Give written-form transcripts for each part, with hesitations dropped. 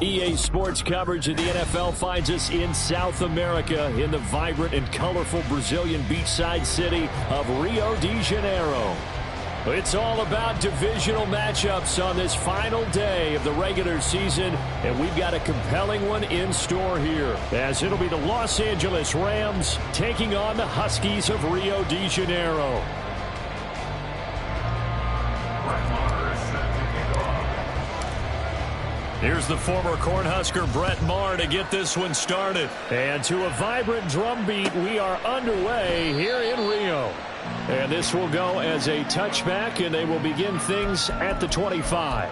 EA Sports coverage of the NFL finds us in South America in the vibrant and colorful Brazilian beachside city of Rio de Janeiro. It's all about divisional matchups on this final day of the regular season, and we've got a compelling one in store here, as it'll be the Los Angeles Rams taking on the Huskies of Rio de Janeiro. Here's the former Cornhusker Brett Maher to get this one started. And to a vibrant drum beat, we are underway here in Rio. And this will go as a touchback, and they will begin things at the 25.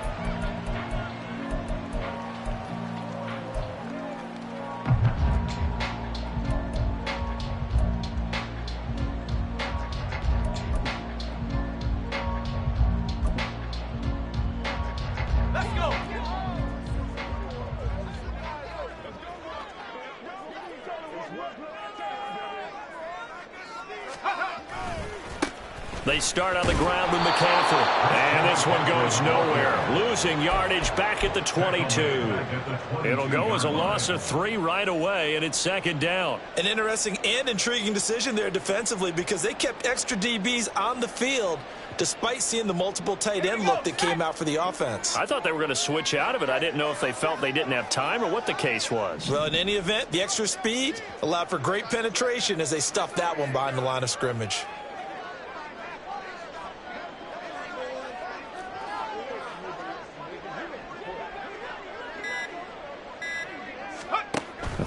They start on the ground with McCaffrey. And this one goes nowhere. Losing yardage back at the 22. It'll go as a loss of 3 right away, and it's second down. An interesting and intriguing decision there defensively, because they kept extra DBs on the field despite seeing the multiple tight end look that came out for the offense. I thought they were going to switch out of it. I didn't know if they felt they didn't have time or what the case was. Well, in any event, the extra speed allowed for great penetration as they stuffed that one behind the line of scrimmage.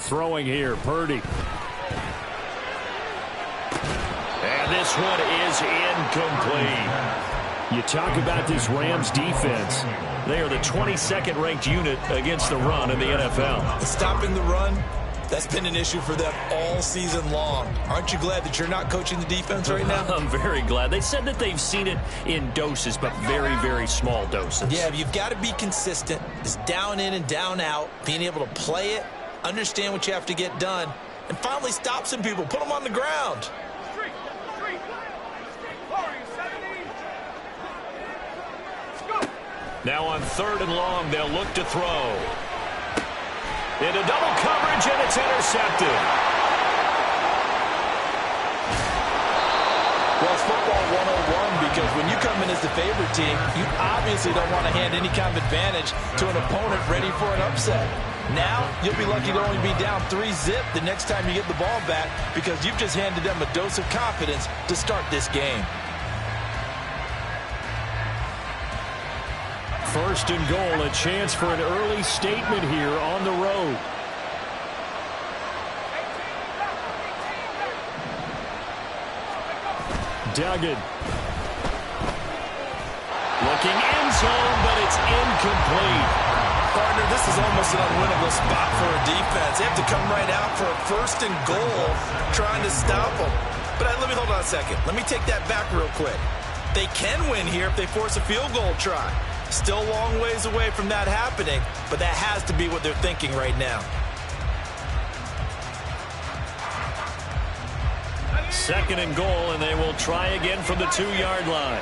Throwing here, Purdy. And this one is incomplete. You talk about this Rams defense. They are the 22nd ranked unit against the run in the NFL. Stopping the run, that's been an issue for them all season long. Aren't you glad that you're not coaching the defense right now? I'm very glad. They said that they've seen it in doses, but very, very small doses. Yeah, you've got to be consistent. It's down in and down out, being able to play it, understand what you have to get done, and finally stop some people, put them on the ground. Now on 3rd and long, they'll look to throw. Into double coverage, and it's intercepted. Well, it's football 101, because when you come in as the favorite team, you obviously don't want to hand any kind of advantage to an opponent ready for an upset. Now, you'll be lucky to only be down 3-zip the next time you get the ball back, because you've just handed them a dose of confidence to start this game. 1st and goal, a chance for an early statement here on the road. Duggan. Looking end zone, but it's incomplete. Partner, this is almost an unwinnable spot for a defense. They have to come right out for a 1st and goal, trying to stop them. But let me hold on a second. Let me take that back real quick. They can win here if they force a field goal try. Still a long ways away from that happening, but that has to be what they're thinking right now. 2nd and goal, and they will try again from the 2-yard line.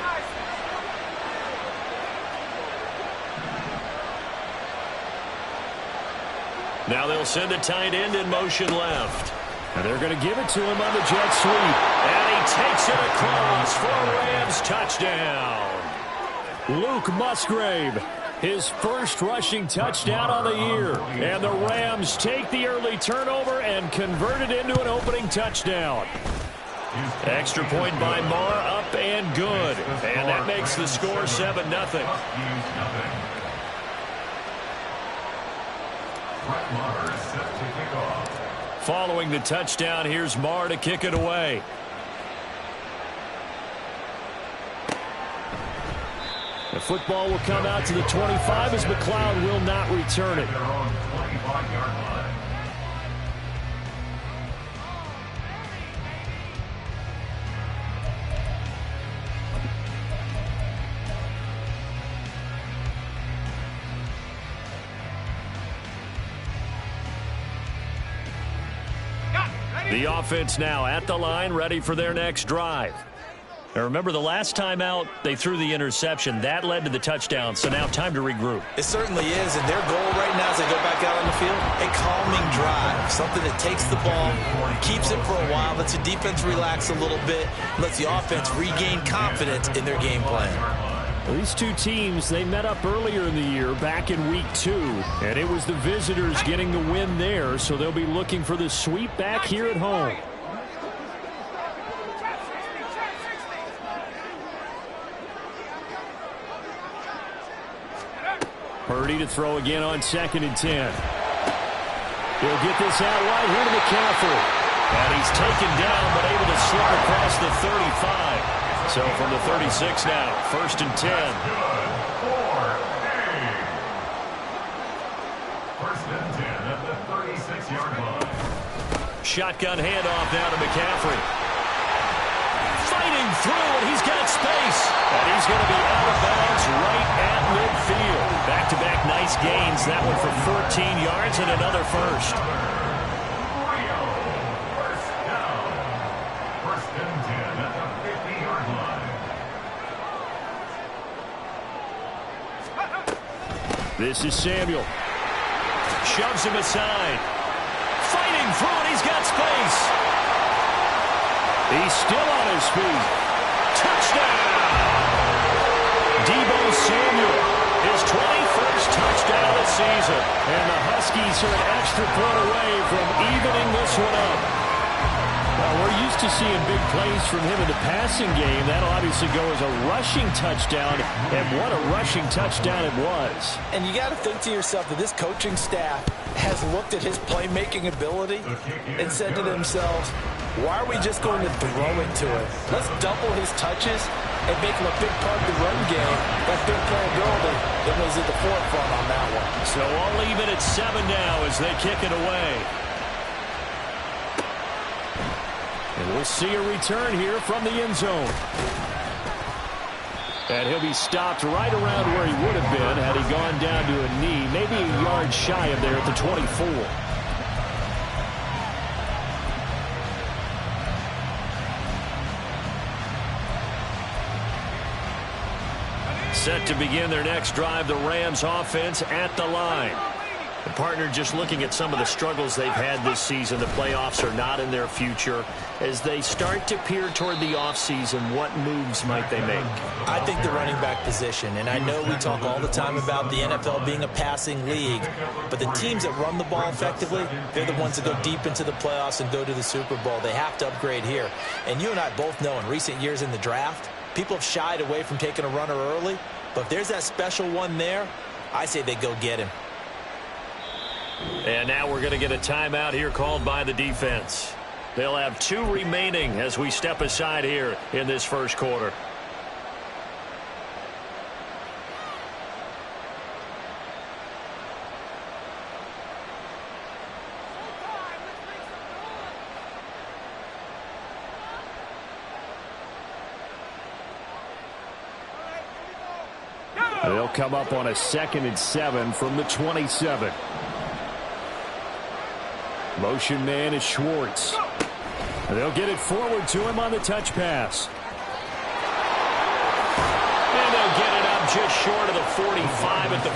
Now they'll send a tight end in motion left. And they're going to give it to him on the jet sweep. And he takes it across for a Rams touchdown. Luke Musgrave, his first rushing touchdown on the year. And the Rams take the early turnover and convert it into an opening touchdown. Extra point by Maher, up and good. And that makes the score 7-0. Following the touchdown, here's Maher to kick it away. The football will come out to the 25 as McLeod will not return it. The offense now at the line, ready for their next drive. Now remember, the last time out, they threw the interception. That led to the touchdown, so now time to regroup. It certainly is, and their goal right now as they go back out on the field, a calming drive, something that takes the ball, keeps it for a while, lets the defense relax a little bit, lets the offense regain confidence in their game plan. These two teams, they met up earlier in the year, back in week 2, and it was the visitors getting the win there, so they'll be looking for the sweep back here at home. Purdy to throw again on 2nd and 10. He'll get this out wide here to McCaffrey. And he's taken down, but able to slip across the 35. So from the 36 now, 1st and 10. First and 10 at the 36-yard line. Shotgun handoff now to McCaffrey. Fighting through, and he's got space. And he's going to be out of bounds right at midfield. Back-to-back nice gains. That one for 14 yards and another first. First down. First and 10 at the 50-yard line. This is Samuel. Shoves him aside. Fighting through, and he's got space. He's still on his feet. Touchdown! Deebo Samuel, his 21st touchdown of the season. And the Huskies are an extra point away from evening this one up. Well, we're used to seeing big plays from him in the passing game. That'll obviously go as a rushing touchdown, and what a rushing touchdown it was. And you got to think to yourself that this coaching staff has looked at his playmaking ability and said to themselves, why are we just going to throw it to him? Let's double his touches and make him a big part of the run game. That big playability that was at the forefront on that one. So all even at 7 now as they kick it away. And we'll see a return here from the end zone. And he'll be stopped right around where he would have been had he gone down to a knee, maybe a yard shy of there at the 24. Set to begin their next drive, the Rams offense at the line. The partner just looking at some of the struggles they've had this season. The playoffs are not in their future. As they start to peer toward the offseason, what moves might they make? I think the running back position, and I know we talk all the time about the NFL being a passing league, but the teams that run the ball effectively, they're the ones that go deep into the playoffs and go to the Super Bowl. They have to upgrade here. And you and I both know in recent years in the draft, people have shied away from taking a runner early, but if there's that special one there, I say they go get him. And now we're going to get a timeout here called by the defense. They'll have 2 remaining as we step aside here in this first quarter. They'll come up on a 2nd and 7 from the 27. Motion man is Schwartz. They'll get it forward to him on the touch pass. And they'll get it up just short of the 45 at the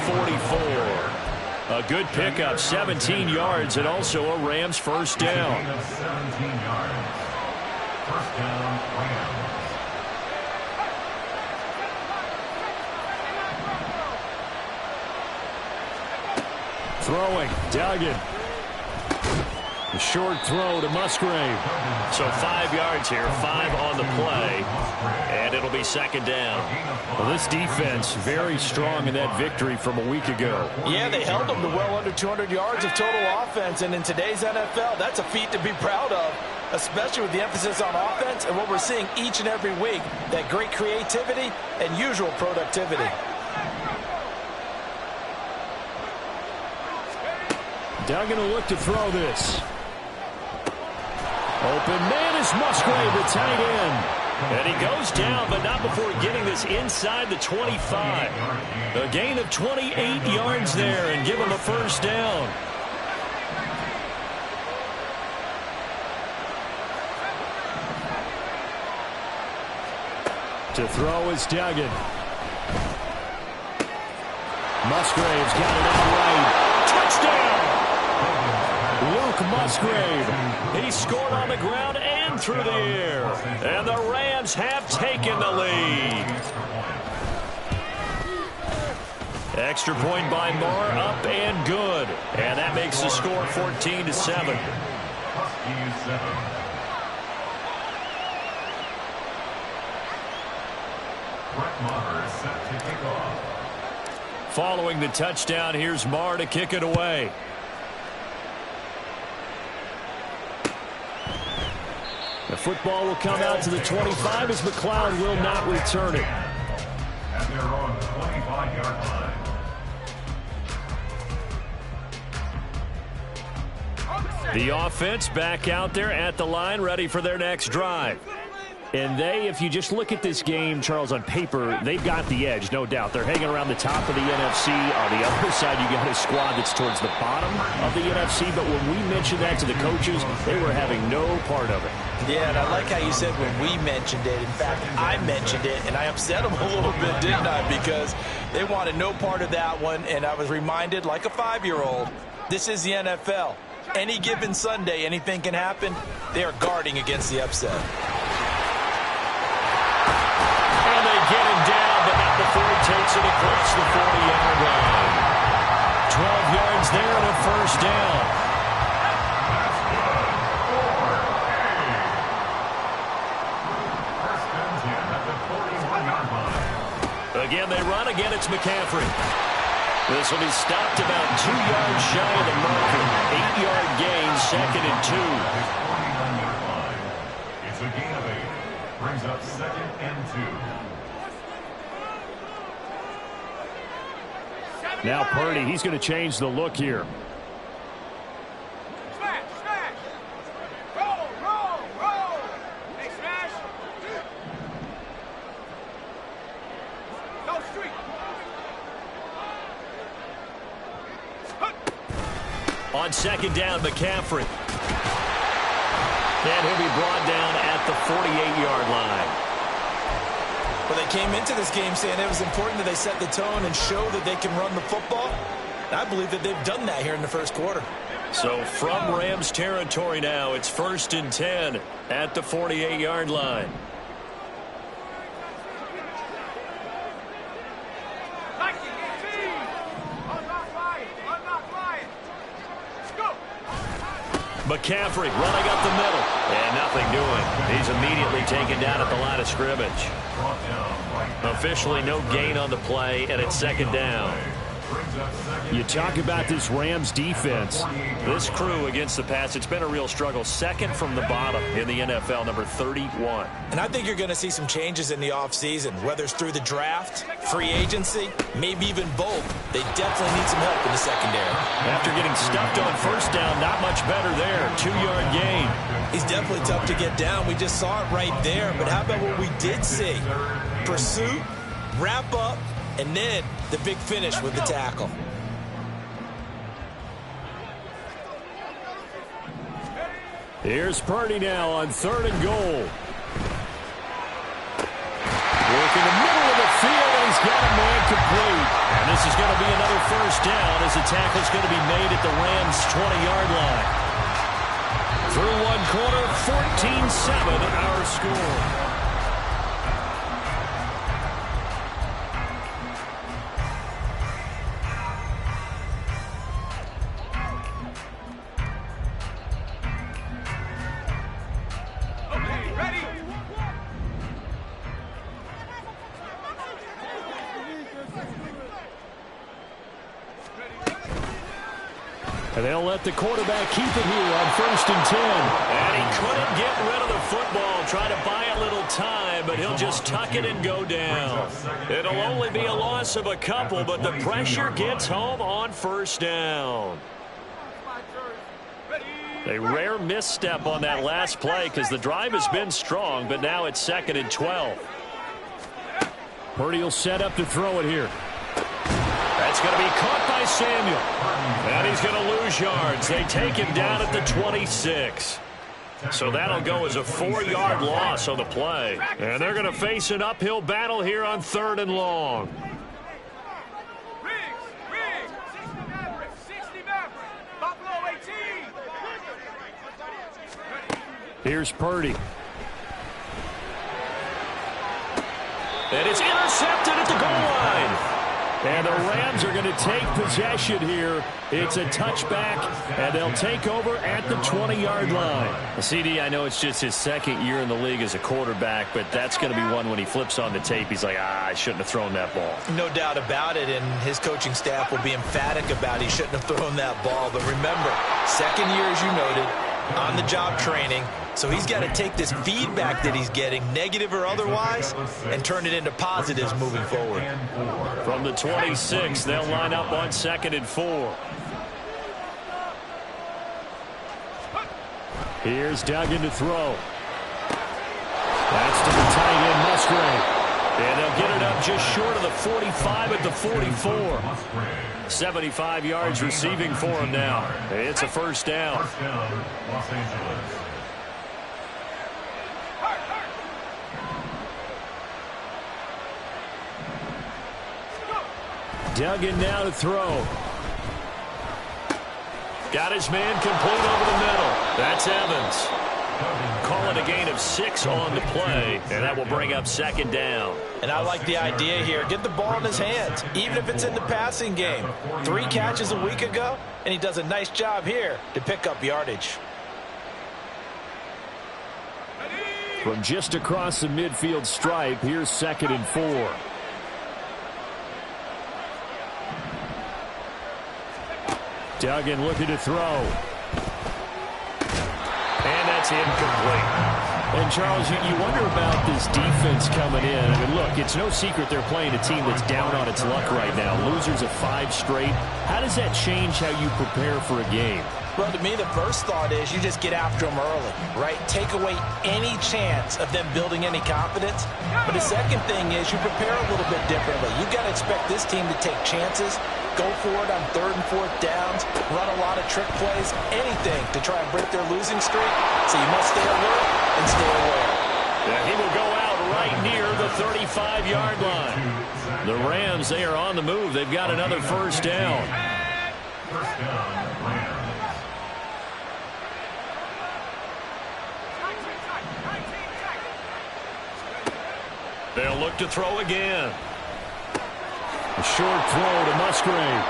44. A good pickup, 17 yards, and also a Rams first down. 17 yards. First down, Rams. Throwing, Duggan. A short throw to Musgrave. So 5 yards here, 5 on the play, and it'll be 2nd down. Well, this defense very strong in that victory from a week ago. Yeah, they held them to well under 200 yards of total offense, and in today's NFL, that's a feat to be proud of, especially with the emphasis on offense and what we're seeing each and every week, that great creativity and usual productivity. Duggan will look to throw this. Open man is Musgrave, the tight end. And he goes down, but not before getting this inside the 25. A gain of 28 yards there and give him a first down. To throw is Duggan. Musgrave's got it out right. Touchdown! Luke Musgrave. He scored on the ground and through the air. And the Rams have taken the lead. Extra point by Moore, up and good. And that makes the score 14-7. Following the touchdown, here's Marr to kick it away. The football will come out to the 25 as McLeod will not return it. At their own 25-yard line. The offense back out there at the line, ready for their next drive. And if you just look at this game, Charles, on paper, they've got the edge, no doubt. They're hanging around the top of the NFC. On the other side, you got a squad that's towards the bottom of the NFC. But when we mentioned that to the coaches, they were having no part of it. Yeah, and I like how you said when we mentioned it. In fact, I mentioned it, and I upset them a little bit, didn't I? Because they wanted no part of that one, and I was reminded, like a 5-year-old, this is the NFL. Any given Sunday, anything can happen. They are guarding against the upset. And they get him down, but not before he takes it across the 40-yard line. 12 yards there and a first down. Again, they run. Again, it's McCaffrey. This will be stopped about 2 yards shy of the marker. 8-yard gain, 2nd and 2. It's a gain of 8. Brings up 2nd and 2. Now Purdy, he's going to change the look here. Smash, smash. Roll, roll, roll. Hey, smash. Go street. On 2nd down, McCaffrey. And he'll be brought down at the 48-yard line. Well, they came into this game saying it was important that they set the tone and show that they can run the football. And I believe that they've done that here in the first quarter. So from Rams territory now, it's 1st and 10 at the 48-yard line. McCaffrey running up the middle. And nothing doing. He's immediately taken down at the line of scrimmage. Officially no gain on the play, and it's 2nd down. You talk about this Rams defense. This crew against the pass, it's been a real struggle. 2nd from the bottom in the NFL, number 31. And I think you're going to see some changes in the offseason, whether it's through the draft, free agency, maybe even both. They definitely need some help in the secondary. After getting stuffed on 1st down, not much better there. 2-yard gain. He's definitely tough to get down. We just saw it right there. But how about what we did see? Pursuit, wrap up, and then the big finish with the tackle. Here's Purdy now on 3rd and goal. Working the middle of the field, and he's got a man complete. And this is going to be another 1st down as the tackle's going to be made at the Rams' 20-yard line. Through one quarter, 14-7 our score. And they'll let the quarterback keep it here on 1st and 10. And he couldn't get rid of the football. Try to buy a little time, but he'll just tuck it and go down. It'll only be a loss of a couple, but the pressure gets home on 1st down. A rare misstep on that last play because the drive has been strong, but now it's 2nd and 12. Purdy will set up to throw it here. That's going to be caught by Samuel. And he's going to lose yards. They take him down at the 26. So that'll go as a 4-yard loss on the play. And they're going to face an uphill battle here on 3rd and long. Riggs, 60 Maverick, Buffalo 18. Here's Purdy. And it's intercepted at the goal line. And the Rams are going to take possession here. It's a touchback, and they'll take over at the 20-yard line. CD, I know it's just his 2nd year in the league as a quarterback, but that's going to be one when he flips on the tape. He's like, I shouldn't have thrown that ball. No doubt about it, and his coaching staff will be emphatic about he shouldn't have thrown that ball. But remember, 2nd year, as you noted, on-the-job training. So he's got to take this feedback that he's getting, negative or otherwise, and turn it into positives moving forward. From the 26, they'll line up on 2nd and 4. Here's Duggan to throw. That's to the tight end, Musgrave. And they'll get it up just short of the 45 at the 44. 75 yards receiving for him now. It's a 1st down. Los Angeles. Duggan now to throw. Got his man complete over the middle. That's Evans. Call it a gain of 6 on the play, and that will bring up 2nd down. And I like the idea here. Get the ball in his hands, even if it's in the passing game. 3 catches a week ago, and he does a nice job here to pick up yardage. From just across the midfield stripe, here's 2nd and 4. Duggan looking to throw. And that's incomplete. And, Charles, you wonder about this defense coming in. I mean, look, it's no secret they're playing a team that's down on its luck right now. Losers of 5 straight. How does that change how you prepare for a game? Well, to me, the first thought is you just get after them early, right? Take away any chance of them building any confidence. But the second thing is you prepare a little bit differently. You've got to expect this team to take chances, go for it on 3rd and 4th downs, run a lot of trick plays, anything to try and break their losing streak. So you must stay alert and stay aware. Yeah, he will go out right near the 35-yard line. The Rams, they are on the move. They've got another 1st down. First down, Rams. They'll look to throw again. A short throw to Musgrave.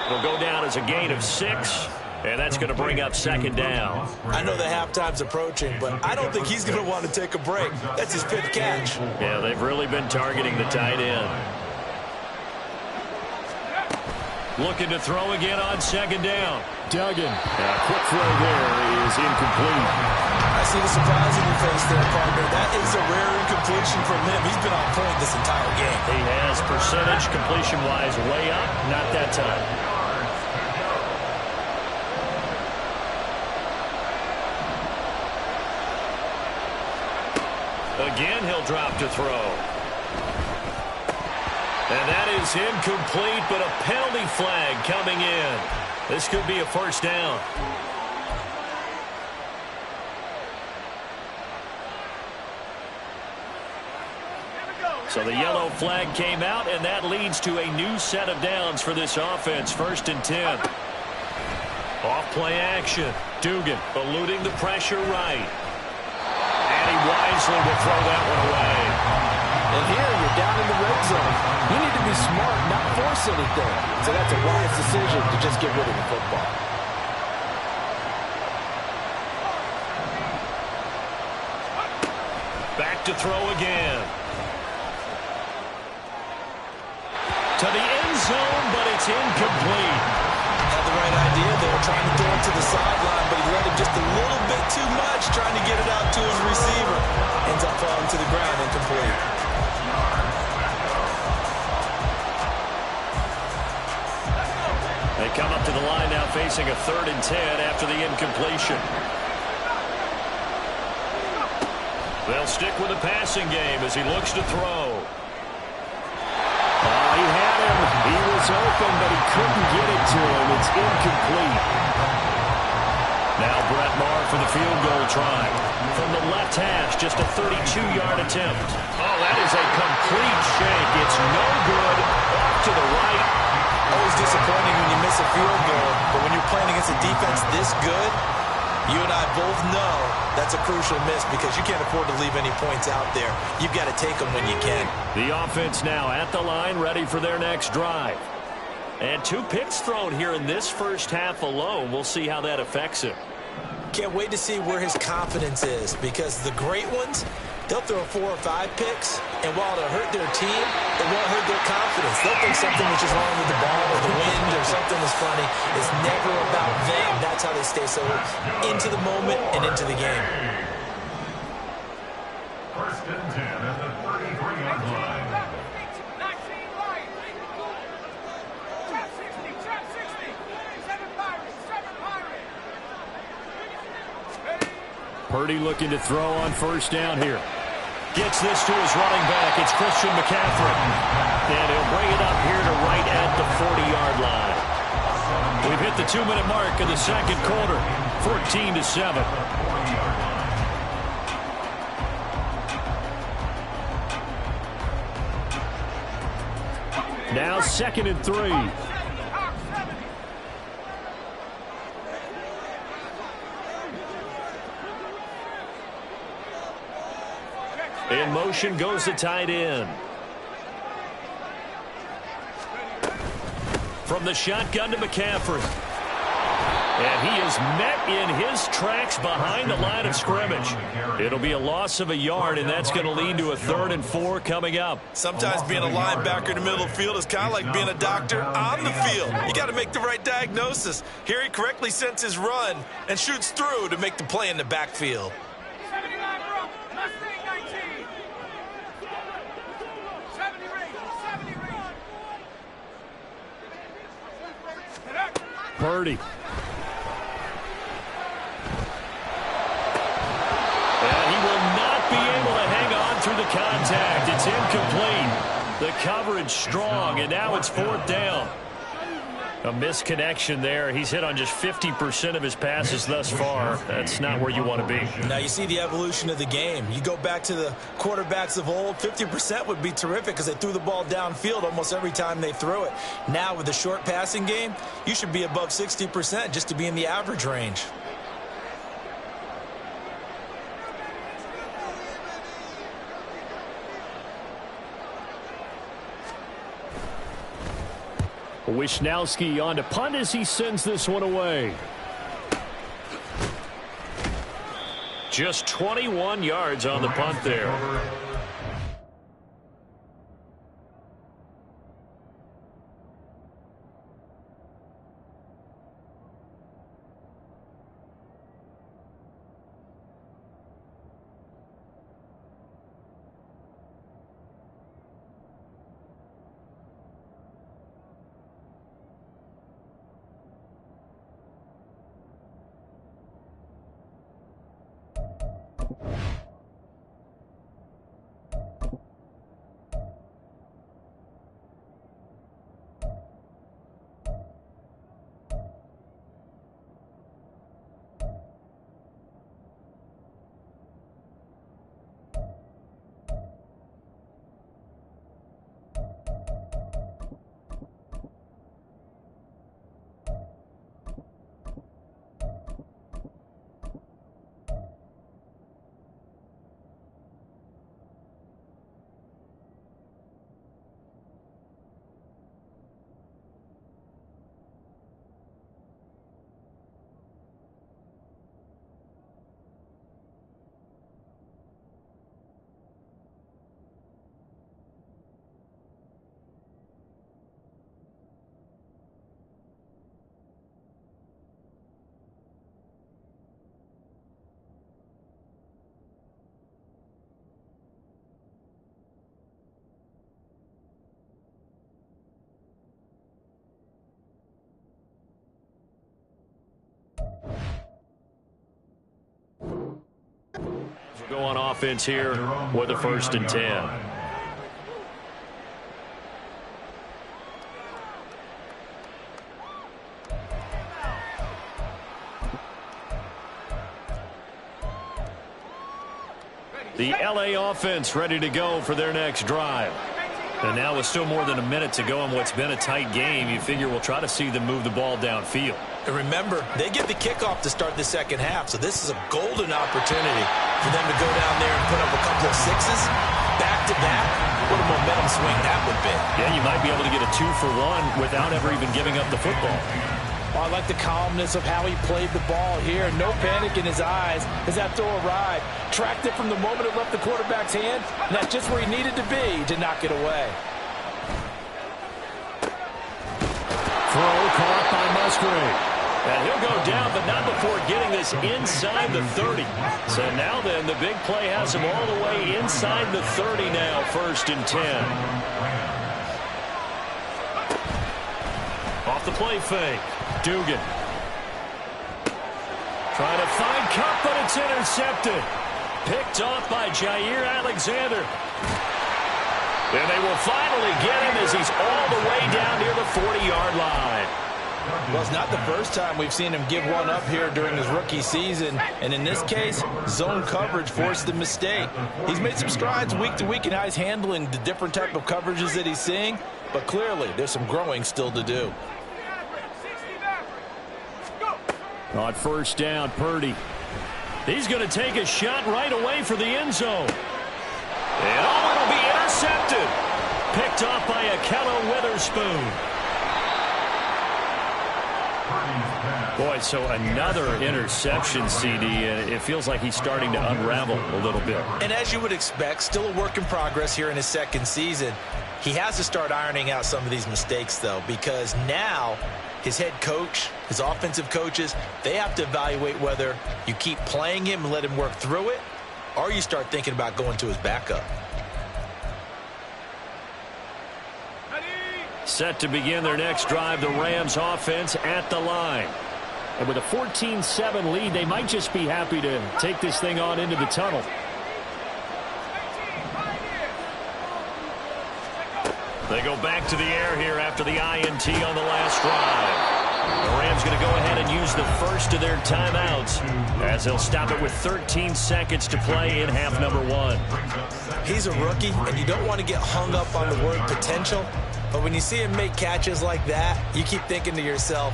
It'll go down as a gain of 6, and that's going to bring up 2nd down. I know the halftime's approaching, but I don't think he's going to want to take a break. That's his 5th catch. Yeah, they've really been targeting the tight end. Looking to throw again on 2nd down. Duggan. A quick throw there is incomplete. I see the surprise in your face there, partner. That is a rare incompletion from him. He's been on point this entire game. He has percentage completion-wise way up. Not that time. Again, he'll drop to throw. And that is incomplete, but a penalty flag coming in. This could be a 1st down. So the yellow flag came out, and that leads to a new set of downs for this offense. 1st and 10. Off play action. Dugan eluding the pressure right. And he wisely will throw that one away. And here you're down in the red zone. You need to be smart, not force anything. So that's a wise decision to just get rid of the football. Back to throw again. To the end zone, but it's incomplete. Had the right idea there, trying to throw it to the sideline, but he let him just a little bit too much, trying to get it out to his receiver. Ends up falling to the ground, incomplete. They come up to the line now facing a 3rd and 10 after the incompletion. They'll stick with the passing game as he looks to throw. He had him. He was open, but he couldn't get it to him. It's incomplete. Now Brett Maher for the field goal try. From the left hash, just a 32-yard attempt. Oh, that is a complete shank. It's no good. Off to the right. Always disappointing when you miss a field goal, but when you're playing against a defense this good, you and I both know that's a crucial miss because you can't afford to leave any points out there. You've got to take them when you can. The offense now at the line, ready for their next drive. And 2 picks thrown here in this first half alone. We'll see how that affects him. Can't wait to see where his confidence is because the great ones, they'll throw 4 or 5 picks, and while it'll hurt their team, it won't hurt their confidence. They'll think something was just wrong with the ball or the wind or something was funny. It's never about them. That's how they stay so into the moment and into the game. First and 10 at the 33-yard line. 19 right. Trap 60, trap 60. 7 Pirates, 7 Pirates. Purdy looking to throw on first down here. Gets this to his running back. It's Christian McCaffrey. And he'll bring it up here to right at the 40-yard line. We've hit the 2-minute mark of the second quarter. 14-7. Now 2nd and 3. In motion goes the tight end. From the shotgun to McCaffrey. And he is met in his tracks behind the line of scrimmage. It'll be a loss of a yard, and that's going to lead to a 3rd and 4 coming up. Sometimes being a linebacker in the middle of the field is kind of like being a doctor on the field. You got to make the right diagnosis. Here he correctly senses run and shoots through to make the play in the backfield. 79 Brook, Mustang 19. 70 ring, 70 ring. Purdy. Be able to hang on through the contact. It's incomplete. The coverage strong, and now it's 4th down. A misconnection there. He's hit on just 50% of his passes thus far. That's not where you want to be. Now you see the evolution of the game. You go back to the quarterbacks of old, 50% would be terrific because they threw the ball downfield almost every time they threw it. Now with the short passing game, you should be above 60% just to be in the average range. Wisnowski on to punt as he sends this one away. Just 21 yards on the punt there. Go on offense here with a 1st and 10. The LA offense ready to go for their next drive. And now with still more than a minute to go in what's been a tight game, you figure we'll try to see them move the ball downfield. And remember, they get the kickoff to start the second half, so this is a golden opportunity for them to go down there and put up a couple of sixes back-to-back. What a momentum swing that would be. Yeah, you might be able to get a 2-for-1 without ever even giving up the football. Oh, I like the calmness of how he played the ball here. No panic in his eyes as that throw arrived. Tracked it from the moment it left the quarterback's hand, and that's just where he needed to be to knock it away. Throw caught by Musgrave. And he'll go down, but not before getting this inside the 30. So now then, the big play has him all the way inside the 30 now, 1st and 10. Off the play fake. Dugan. Trying to find Cup, but it's intercepted. Picked off by Jair Alexander. And they will finally get him as he's all the way down near the 40-yard line. Well, it's not the first time we've seen him give one up here during his rookie season. And in this case, zone coverage forced the mistake. He's made some strides week to week in how he's handling the different type of coverages that he's seeing. But clearly, there's some growing still to do. On 1st down, Purdy. He's going to take a shot right away for the end zone. And it'll be intercepted. Picked off by Akello Witherspoon. Boy, so another interception, CD, and it feels like he's starting to unravel a little bit. And as you would expect, still a work in progress here in his second season. He has to start ironing out some of these mistakes, though, because now his head coach, his offensive coaches, they have to evaluate whether you keep playing him and let him work through it, or you start thinking about going to his backup. Set to begin their next drive, the Rams offense at the line. And with a 14-7 lead, they might just be happy to take this thing on into the tunnel. They go back to the air here after the INT on the last drive. The Rams going to go ahead and use the first of their timeouts as they'll stop it with 13 seconds to play in half number 1. He's a rookie, and you don't want to get hung up on the word potential. But when you see him make catches like that, you keep thinking to yourself,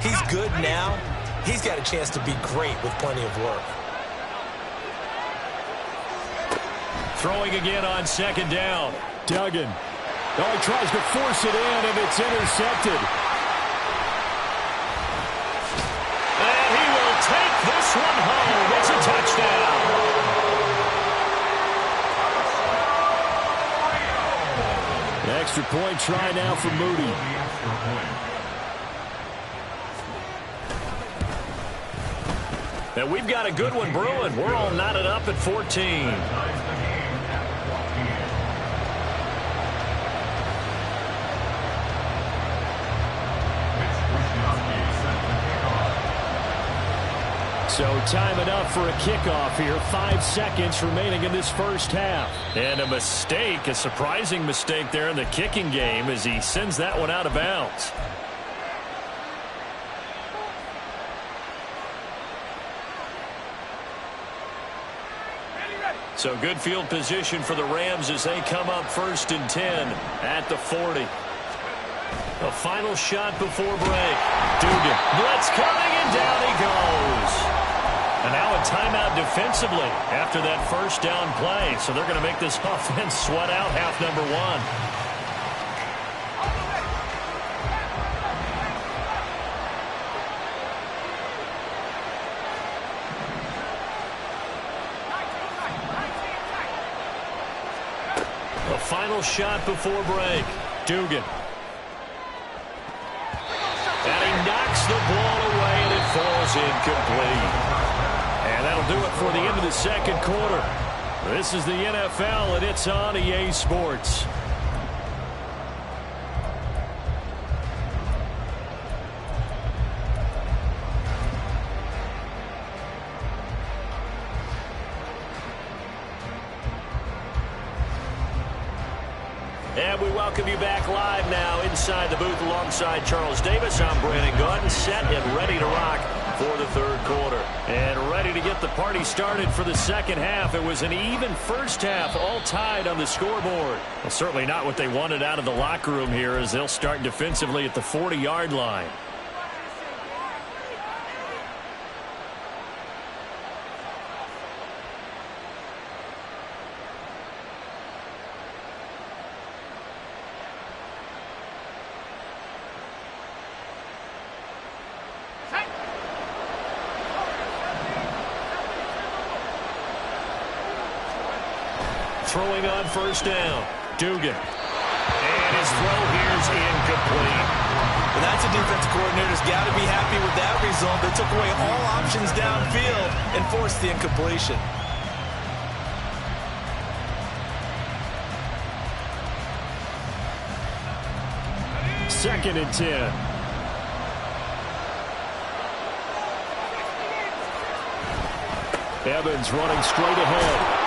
he's good now. He's got a chance to be great with plenty of work. Throwing again on 2nd down. Duggan. Oh, he tries to force it in, and it's intercepted. And he will take this one home. It's a touchdown. Extra point try now for Moody. And we've got a good one brewing. We're all knotted up at 14. So time enough for a kickoff here. 5 seconds remaining in this first half. And a mistake, a surprising mistake there in the kicking game as he sends that one out of bounds. So good field position for the Rams as they come up 1st and 10 at the 40. A final shot before break. Dugan. Blitz coming, and down he goes. And now a timeout defensively after that 1st down play. So they're going to make this offense sweat out half number 1. A final shot before break. Dugan. And he knocks the ball away, and it falls incomplete. And that'll do it for the end of the second quarter. This is the NFL, and it's on EA Sports. And we welcome you back live now inside the booth alongside Charles Davis. I'm Brandon Gaudin, set and ready to rock for the third quarter. And ready to get the party started for the second half. It was an even first half, all tied on the scoreboard. Well, certainly not what they wanted out of the locker room here as they'll start defensively at the 40-yard line. Throwing on first down, Dugan. And his throw here is incomplete. Well, that's a defensive coordinator's got to be happy with that result. They took away all options downfield and forced the incompletion. Second and 10. Evans running straight ahead.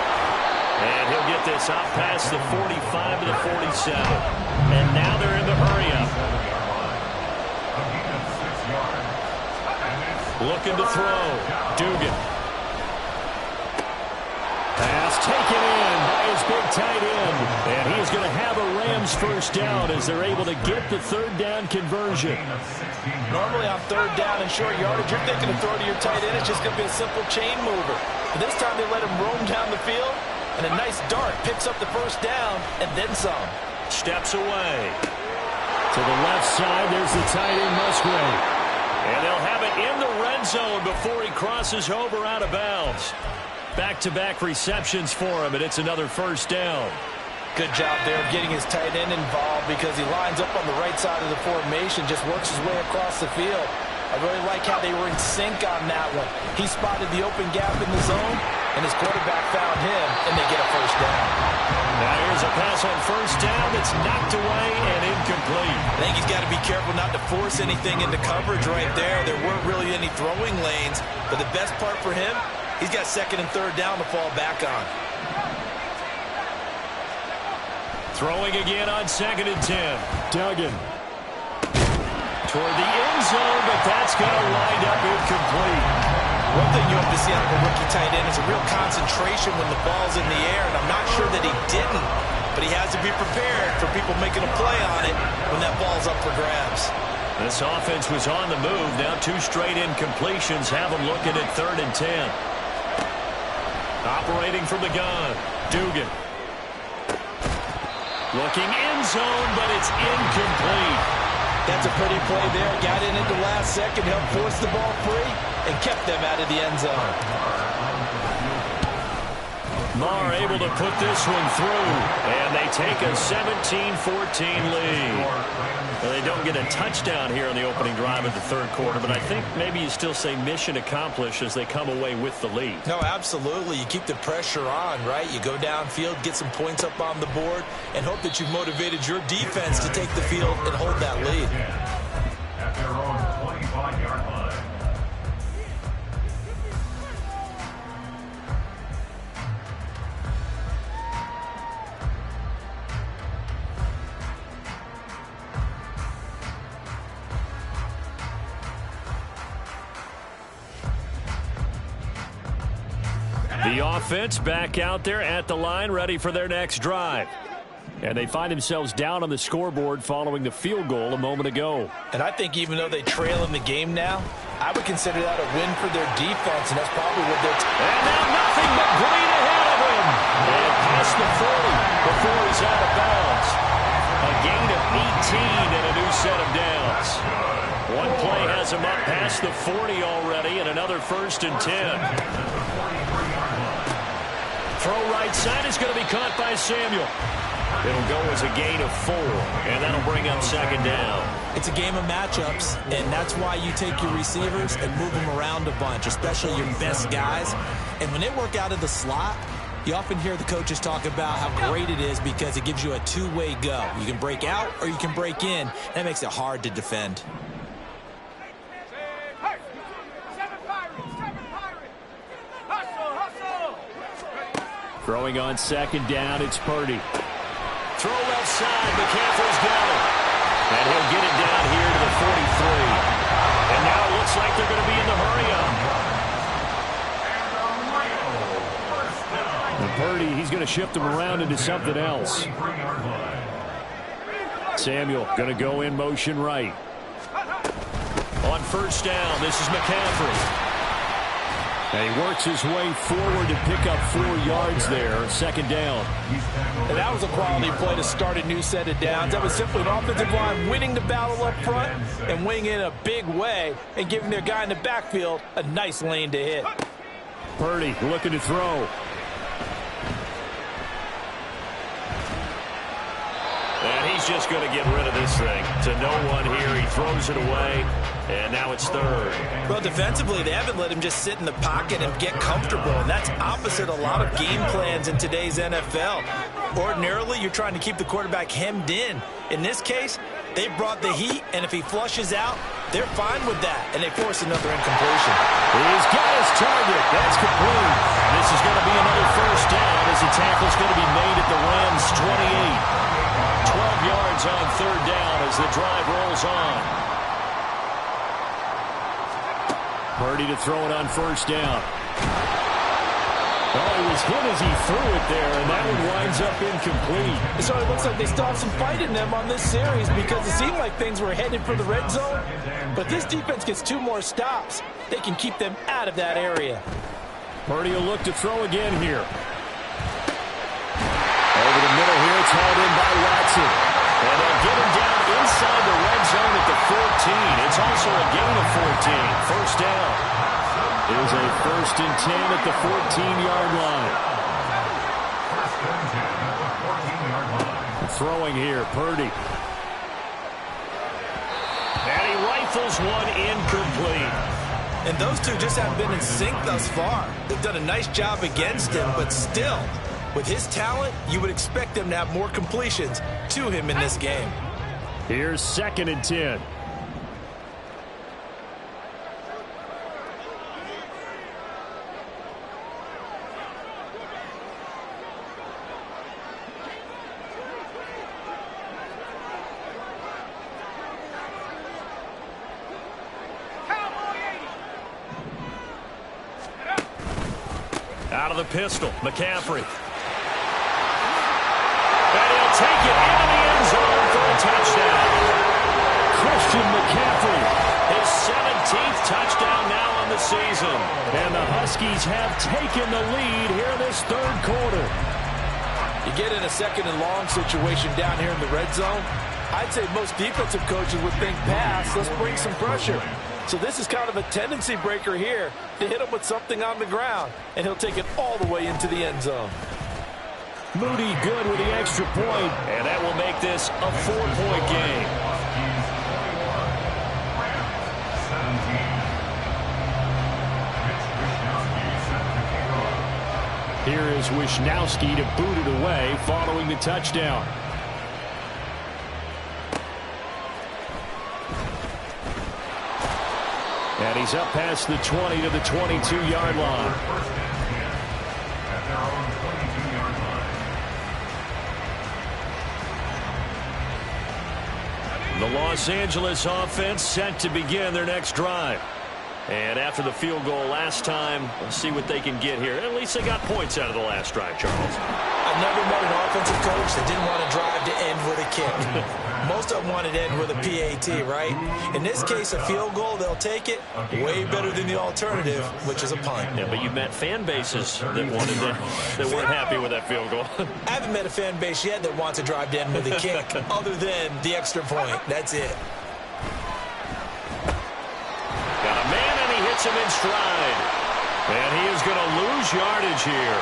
And he'll get this out past the 45 to the 47. And now they're in the hurry-up. Looking to throw. Dugan. Pass taken in by his big tight end. And he's going to have a Rams first down as they're able to get the third down conversion. Normally on third down and short yardage, you're thinking to throw to your tight end. It's just going to be a simple chain mover. But this time they let him roam down the field. And a nice dart picks up the first down and then some. Steps away. To the left side, there's the tight end Musgrave. And they'll have it in the red zone before he crosses over out of bounds. Back-to-back receptions for him, and it's another first down. Good job there of getting his tight end involved because he lines up on the right side of the formation, just works his way across the field. I really like how they were in sync on that one. He spotted the open gap in the zone, and his quarterback found him, and they get a first down. Now here's a pass on first down that's knocked away and incomplete. I think he's got to be careful not to force anything into coverage right there. There weren't really any throwing lanes, but the best part for him, he's got second and third down to fall back on. Throwing again on second and 10. Duggan. Toward the end zone, but that's going to wind up incomplete. One thing you have to see out of a rookie tight end is a real concentration when the ball's in the air, and I'm not sure that he didn't, but he has to be prepared for people making a play on it when that ball's up for grabs. This offense was on the move. Now two straight incompletions have them looking at third and 10. Operating from the gun, Dugan. Looking end zone, but it's incomplete. That's a pretty play there. Got in at the last second, helped force the ball free, and kept them out of the end zone. Marr able to put this one through, and they take a 17-14 lead. Well, they don't get a touchdown here on the opening drive of the third quarter, but I think maybe you still say mission accomplished as they come away with the lead. No, absolutely. You keep the pressure on, right? You go downfield, get some points up on the board, and hope that you've motivated your defense to take the field and hold that lead. At their own 25-yard line. The offense back out there at the line, ready for their next drive. And they find themselves down on the scoreboard following the field goal a moment ago. And I think even though they trail in the game now, I would consider that a win for their defense, and that's probably what they're... And now nothing but green ahead of him. And past the 40 before he's out of bounds. A gain of 18 and a new set of downs. One play has him up past the 40 already, and another first and 10. Throw right side is going to be caught by Samuel. It'll go as a gain of 4, and that'll bring up second down. It's a game of matchups, and that's why you take your receivers and move them around a bunch, especially your best guys. And when they work out of the slot, you often hear the coaches talk about how great it is because it gives you a two-way go. You can break out or you can break in. That makes it hard to defend. Throwing on second down, it's Purdy. Throw left side, McCaffrey's got it. And he'll get it down here to the 43. And now it looks like they're going to be in the hurry-up. And Purdy, he's going to shift them around into something else. Samuel going to go in motion right. On first down, this is McCaffrey. And he works his way forward to pick up 4 yards there. Second down. And that was a quality play to start a new set of downs. That was simply an offensive line winning the battle up front and winning in a big way and giving their guy in the backfield a nice lane to hit. Purdy looking to throw. And he's just going to get rid of this thing to no one here. He throws it away, and now it's third. Well, defensively, they haven't let him just sit in the pocket and get comfortable, and that's opposite a lot of game plans in today's NFL. Ordinarily, you're trying to keep the quarterback hemmed in. In this case, they brought the heat, and if he flushes out, they're fine with that, and they force another incompletion. He's got his target. That's complete. This is going to be another first down as the tackle's going to be made at the Rams' 28. 12 yards on third down as the drive rolls on. Purdy to throw it on first down. Oh, he was hit as he threw it there, and that one winds up incomplete. So it looks like they still have some fight in them on this series because it seemed like things were headed for the red zone. But this defense gets 2 more stops. They can keep them out of that area. Purdy will look to throw again here. Over the middle here, it's hauled in by Watson. And they'll get him down inside the red zone at the 14. It's also a gain of 14. First down. It is a 1st and 10 at the 14-yard line. Throwing here, Purdy. And he rifles one incomplete. And those two just haven't been in sync thus far. They've done a nice job against him, but still, with his talent, you would expect them to have more completions to him in this game. Here's 2nd and 10. Out of the pistol, McCaffrey. And he'll take it into the end zone for a touchdown. Christian McCaffrey, his 17th touchdown now on the season. And the Huskies have taken the lead here in this 3rd quarter. You get in a 2nd and long situation down here in the red zone, I'd say most defensive coaches would think pass, let's bring some pressure. So this is kind of a tendency breaker here to hit him with something on the ground, and he'll take it all the way into the end zone. Moody good with the extra point, and that will make this a 4-point game. Here is Wishnowski to boot it away following the touchdown. And he's up past the 20 to the 22-yard line. The Los Angeles offense set to begin their next drive. And after the field goal last time, let's see what they can get here. At least they got points out of the last drive, Charles. I've never met an offensive coach that didn't want to drive to end with a kick. Most of them wanted to end with a PAT, right? In this case, a field goal, they'll take it. Way better than the alternative, which is a punt. Yeah, but you've met fan bases that wanted that weren't happy with that field goal. I haven't met a fan base yet that wants to drive to end with a kick, other than the extra point. That's it. Got a man, and he hits him in stride. And he is going to lose yardage here.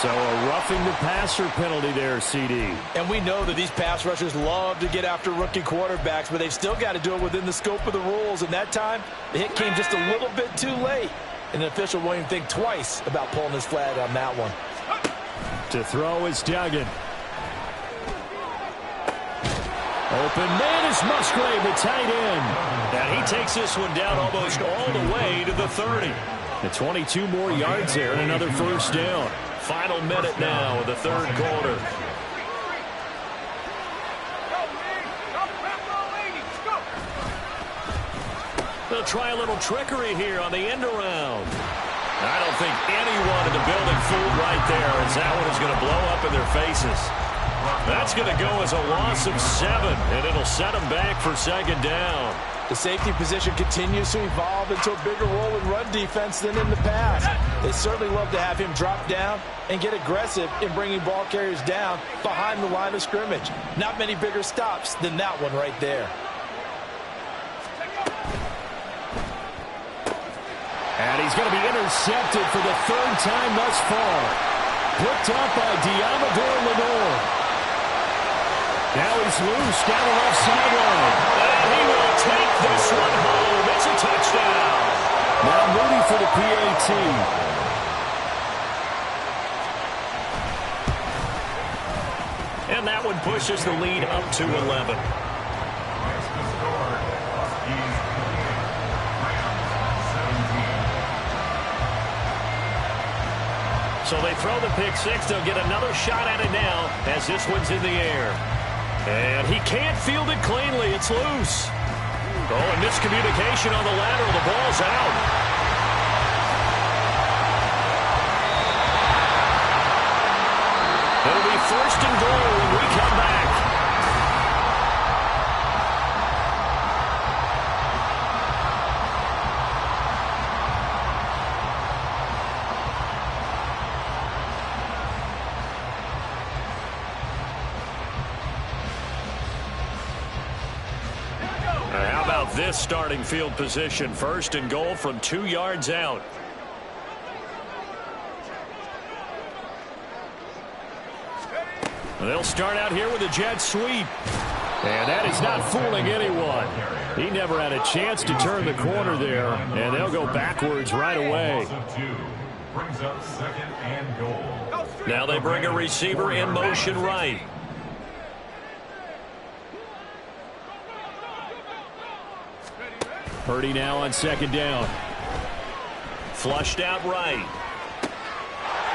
So a roughing the passer penalty there, CD. And we know that these pass rushers love to get after rookie quarterbacks, but they've still got to do it within the scope of the rules. And that time, the hit came just a little bit too late. And the official won't even think twice about pulling his flag on that one. To throw is Duggan. Open man is Musgrave, the tight end. And he takes this one down almost all the way to the 30. The 22 more yards there and another first down. Final minute now of the 3rd quarter. They'll try a little trickery here on the end around. I don't think anyone in the building fooled right there, as that one is going to blow up in their faces. That's going to go as a loss of 7, and it'll set them back for second down. The safety position continues to evolve into a bigger role in run defense than in the past. They certainly love to have him drop down and get aggressive in bringing ball carriers down behind the line of scrimmage. Not many bigger stops than that one right there. And he's going to be intercepted for the 3rd time thus far. Picked up by Diamador Lenore. Now he's loose down the left sideline. And he will take this one home. It's a touchdown. Now Moody for the PAT. And that one pushes the lead up to 11. So they throw the pick 6. They'll get another shot at it now as this one's in the air. And he can't field it cleanly. It's loose. Oh, and miscommunication on the lateral. The ball's out. It'll be 1st and goal when we come back. This starting field position, 1st and goal from 2 yards out. They'll start out here with a jet sweep. And that is not fooling anyone. He never had a chance to turn the corner there, and they'll go backwards right away. Brings up 2nd and goal. Now they bring a receiver in motion right. Purdy now on 2nd down. Flushed out right.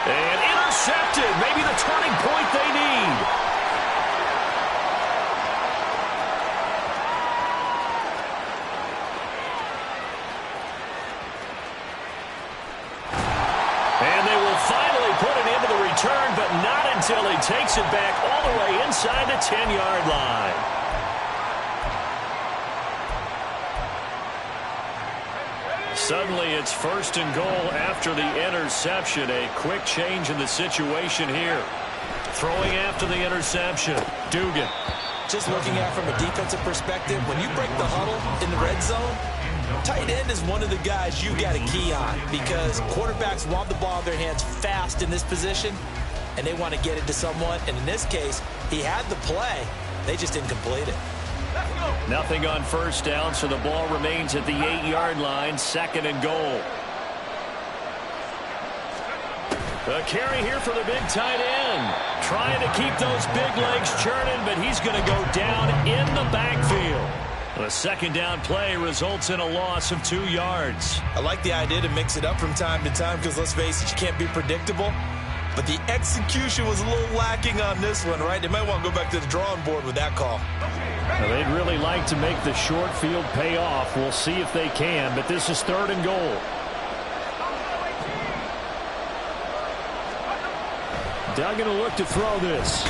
And intercepted. Maybe the turning point they need. And they will finally put it into the return, but not until he takes it back all the way inside the 10-yard line. Suddenly it's 1st and goal after the interception. A quick change in the situation here. Throwing after the interception. Dugan. Just looking at it from a defensive perspective, when you break the huddle in the red zone, tight end is one of the guys you got to key on because quarterbacks want the ball in their hands fast in this position, and they want to get it to someone. And in this case, he had the play. They just didn't complete it. Nothing on 1st down, so the ball remains at the 8-yard line, 2nd and goal. A carry here for the big tight end. Trying to keep those big legs churning, but he's going to go down in the backfield. The 2nd down play results in a loss of 2 yards. I like the idea to mix it up from time to time because, let's face it, you can't be predictable. But the execution was a little lacking on this one, right? They might want to go back to the drawing board with that call. Now, they'd really like to make the short field pay off. We'll see if they can, but this is 3rd and goal. Duggan will look to throw this.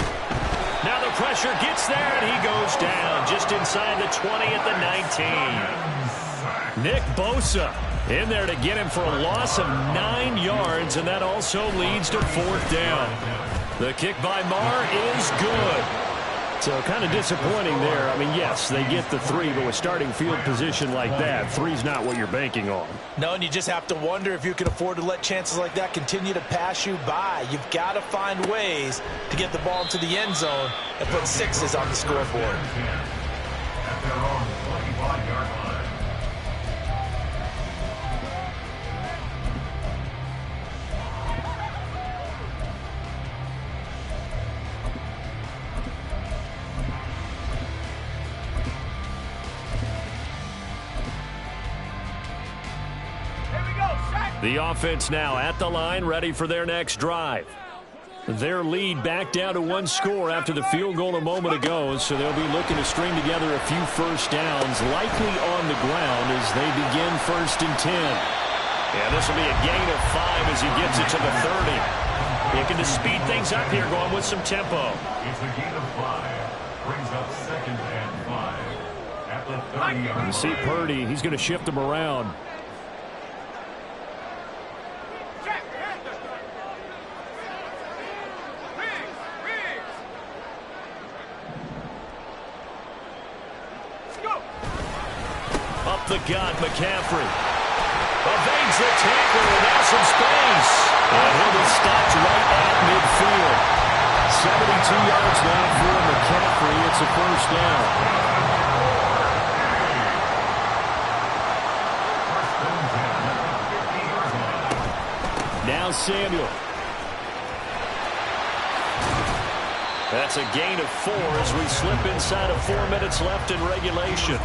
Now the pressure gets there, and he goes down just inside the 20 at the 19. Nick Bosa in there to get him for a loss of 9 yards, and that also leads to 4th down. The kick by Marr is good. So kind of disappointing there. I mean, yes, they get the 3, but with starting field position like that, 3's not what you're banking on. No, and you just have to wonder if you can afford to let chances like that continue to pass you by. You've got to find ways to get the ball into the end zone and put 6s on the scoreboard. At their own 25-yard line. The offense now at the line, ready for their next drive. Their lead back down to one score after the field goal a moment ago, so they'll be looking to string together a few first downs, likely on the ground as they begin 1st and 10. Yeah, this will be a gain of 5 as he gets it to the 30. Looking to speed things up here, going with some tempo. It's a gain of 5. Brings up 2nd and 5 at the 30-yard You see Purdy, he's going to shift them around. Up the gut, McCaffrey. Evades the tackle, and now some space. And he'll be stopped right at midfield. 72 yards now for McCaffrey. It's a first down. Now Samuel. That's a gain of 4 as we slip inside of 4 minutes left in regulation.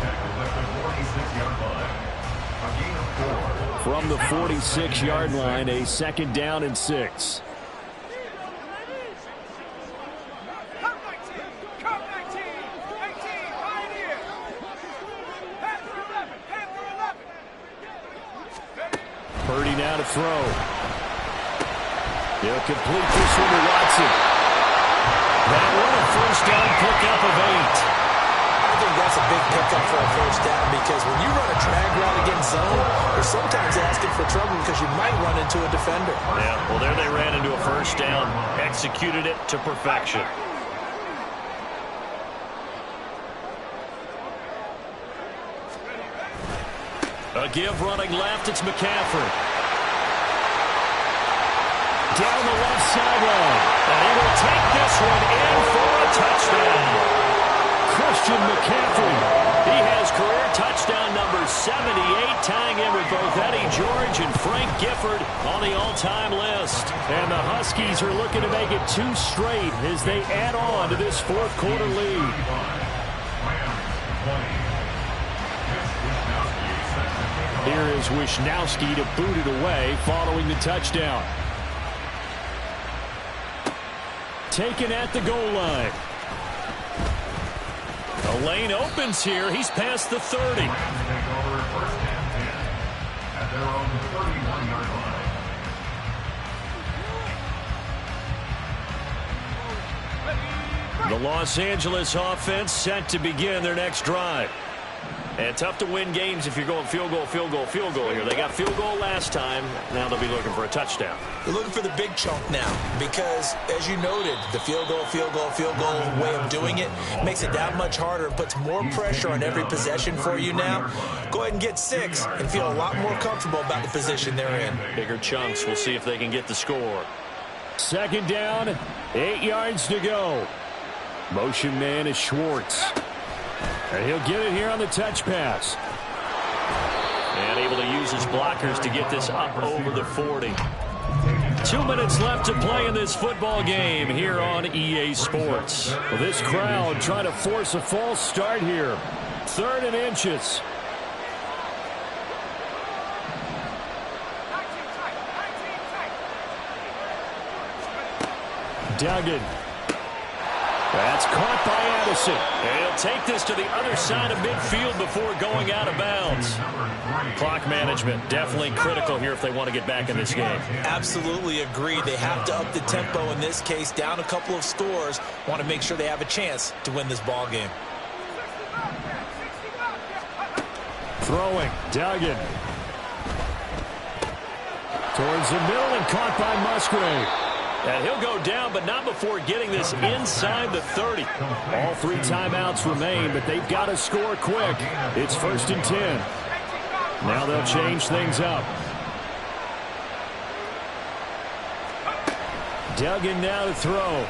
From the 46-yard line, a 2nd down and 6. Purdy now to throw. He'll complete this one to Watson. That one a first down pickup of 8. I think that's a big pickup for a first down because when you run a drag route against zone, you're sometimes asking for trouble because you might run into a defender. Yeah, well, there they ran into a first down, executed it to perfection. A give running left, it's McCaffrey. Down the left sideline. And he will take this one in for a touchdown. Christian McCaffrey. He has career touchdown number 78, tying in with both Eddie George and Frank Gifford on the all-time list. And the Huskies are looking to make it 2 straight as they add on to this 4th quarter lead. Here is Wisnowski to boot it away following the touchdown. Taken at the goal line. The lane opens here. He's past the 30. The Los Angeles offense set to begin their next drive. And tough to win games if you're going field goal, field goal, field goal here. They got field goal last time. Now they'll be looking for a touchdown. They're looking for the big chunk now because, as you noted, the field goal way of doing it makes it that much harder and puts more pressure on every possession for you now. Go ahead and get 6 and feel a lot more comfortable about the position they're in. Bigger chunks. We'll see if they can get the score. 2nd down, 8 yards to go. Motion man is Schwartz. And he'll get it here on the touch pass. And able to use his blockers to get this up over the 40. 2 minutes left to play in this football game here on EA Sports. Well, this crowd trying to force a false start here. 3rd and inches. Duggan. That's caught by Addison. And he'll take this to the other side of midfield before going out of bounds. Clock management definitely critical here if they want to get back in this game. Absolutely agree. They have to up the tempo in this case, down a couple of scores. Want to make sure they have a chance to win this ball game. Throwing, Duggan. Towards the middle and caught by Musgrave. And he'll go down, but not before getting this inside the 30. All 3 timeouts remain, but they've got to score quick. It's 1st and 10. Now they'll change things up. Duggan now to throw.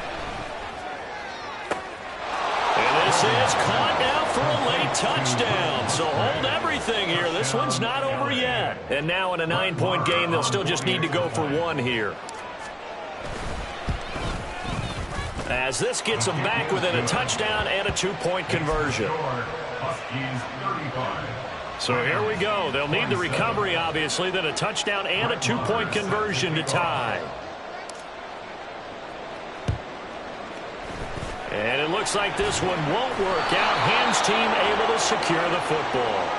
And this is caught now for a late touchdown. So hold everything here. This one's not over yet. And now in a 9-point game, they'll still just need to go for 1 here. As this gets them back within a touchdown and a 2-point conversion. So here we go. They'll need the recovery, obviously, then a touchdown and a 2-point conversion to tie. And it looks like this one won't work out. Rams team able to secure the football.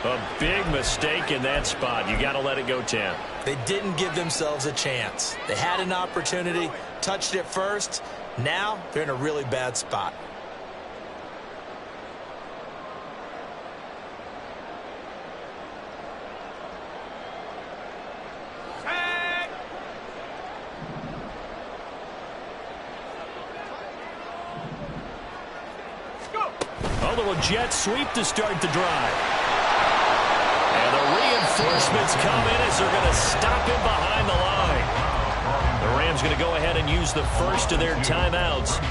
A big mistake in that spot. You got to let it go 10. They didn't give themselves a chance. They had an opportunity, touched it first. Now they're in a really bad spot. A little jet sweep to start the drive. And the reinforcements come in as they're going to stop him behind the line. The Rams going to go ahead and use the first of their timeouts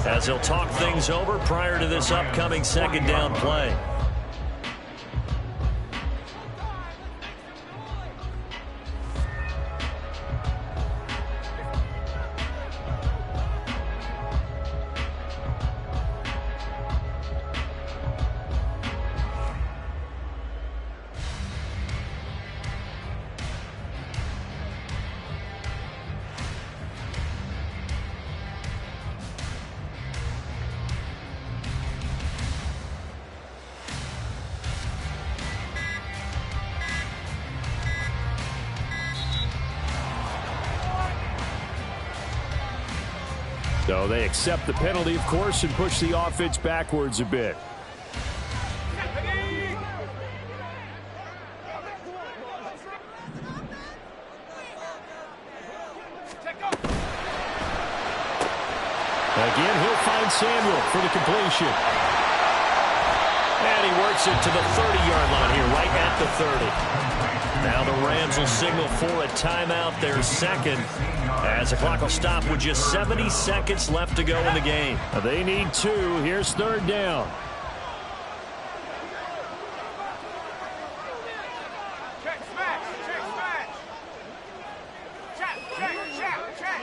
as they'll talk things over prior to this upcoming second down play. So they accept the penalty, of course, and push the offense backwards a bit. Again, he'll find Samuel for the completion. And he works it to the 30-yard line here, right at the 30. Now the Rams will signal for a timeout, their second, as the clock will stop with just 70 seconds left to go in the game. They need 2. Here's third down. Check, smash, check, smash. Check, check, check, check.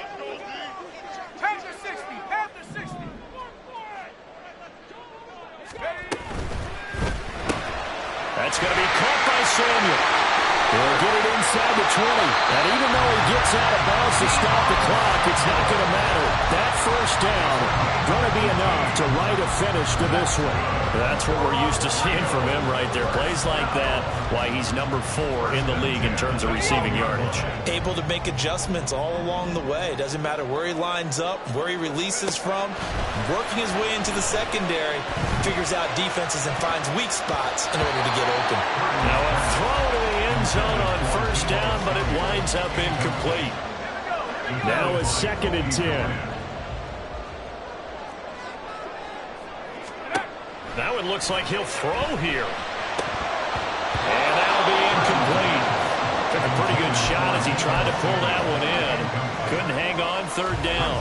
Panther 60, Panther 60. That's going to be caught by Samuel. They'll get it inside the 20. And even though he gets out of bounds to stop the clock, it's not going to matter. That first down going to be enough to write a finish to this one. That's what we're used to seeing from him right there. Plays like that, why he's number 4 in the league in terms of receiving yardage. Able to make adjustments all along the way. Doesn't matter where he lines up, where he releases from. Working his way into the secondary, figures out defenses and finds weak spots in order to get open. Now a throw to the end zone on first down, but it winds up incomplete. Now a 2nd and 10. Now it looks like he'll throw here. And that'll be incomplete. Took a pretty good shot as he tried to pull that one in. Couldn't hang on third down.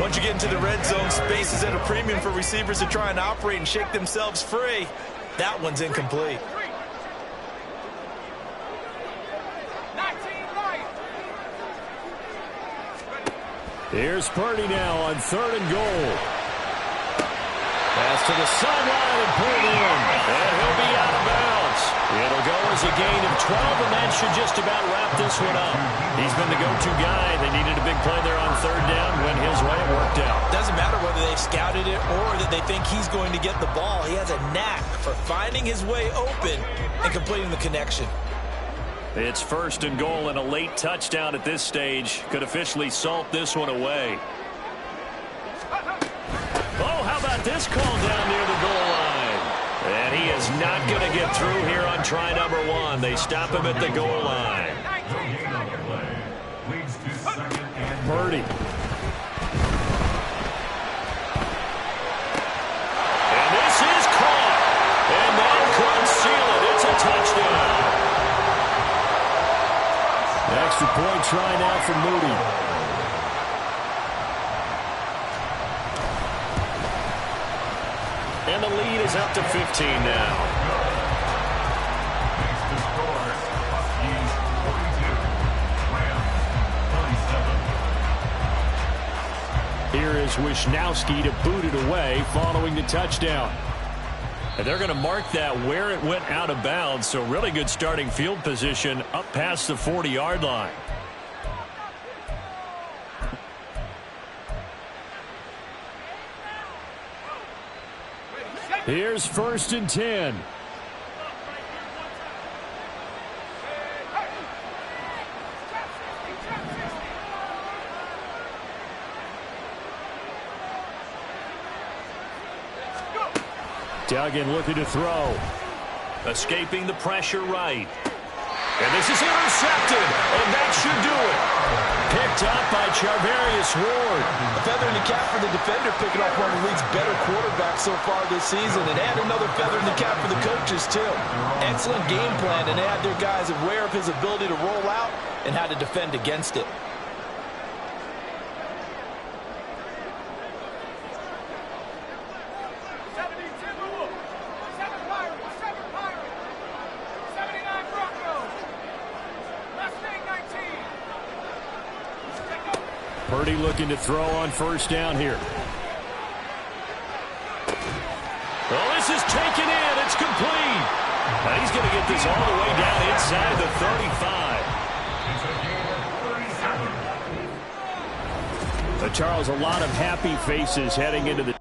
Once you get into the red zone, space is at a premium for receivers to try and operate and shake themselves free. That one's incomplete. 19 right. Here's Purdy now on 3rd and goal. Pass to the sideline and pulled in. And he'll be out of bounds. It'll go as a gain of 12, and that should just about wrap this one up. He's been the go-to guy. They needed a big play there on third down. Went his way. It worked out. Doesn't matter whether they've scouted it or that they think he's going to get the ball. He has a knack for finding his way open and completing the connection. It's 1st and goal, and a late touchdown at this stage could officially salt this one away. Oh, how about this call down near the goal line? And he is not going to get through here on try number 1. They stop him at the goal line. Purdy. And this is caught. And that could seal it. It's a touchdown. An extra point try now for Moody. And the lead is up to 15 now. Here is Wisnowski to boot it away following the touchdown. And they're going to mark that where it went out of bounds, so really good starting field position up past the 40-yard line. Here's 1st and 10. Duggan looking to throw. Escaping the pressure right. And this is intercepted, and that should do it. Picked up by Charvarius Ward. A feather in the cap for the defender, picking up one of the league's better quarterbacks so far this season, and add another feather in the cap for the coaches, too. Excellent game plan, and they had their guys aware of his ability to roll out and how to defend against it. Purdy looking to throw on 1st down here. Well, this is taken in. It's complete. And he's going to get this all the way down inside the 35. Charles, a lot of happy faces heading into the